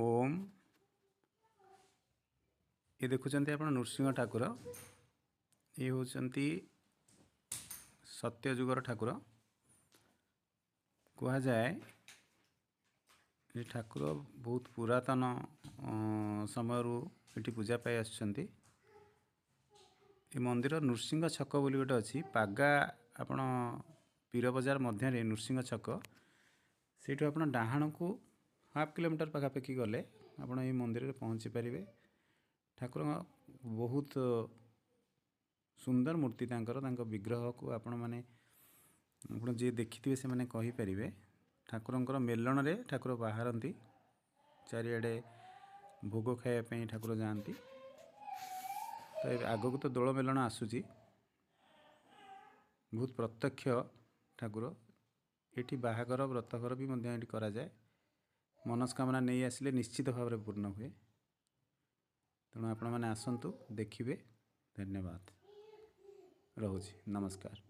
ओम ये देखुं आप नृसिंह ठाकुर ये होती सत्यजुगर ठाकुर कह जाए ये ठाकुर बहुत पुरातन समय ये पूजा पाई आसुच्चंती। ये मंदिर नृसिंह छक बोली गोटे अच्छी पागा आपण पीर बजार मध्य नृसिंह छक से आप डाहाण को हाफ किलोमीटर पाखापाखि गले आप मंदिर में पहुँची पारे। ठाकुर बहुत सुंदर मूर्ति विग्रह को आपण मैंने जी देखि से मैंने कहींपर ठाकुर मेलण रे ठाकुर बाहरती चारिआडे भोग खायापी ठाकुर जाती। तो आगक तो दोल मेलण आसूची बहुत प्रत्यक्ष ठाकुर ये बाहागर व्रतघर भी करा जाए। मनस्कामना नहीं आसिले निश्चित भाव में पूर्ण हुए। तेणु आपण मैंने आसतु देखिए। धन्यवाद। रोची नमस्कार।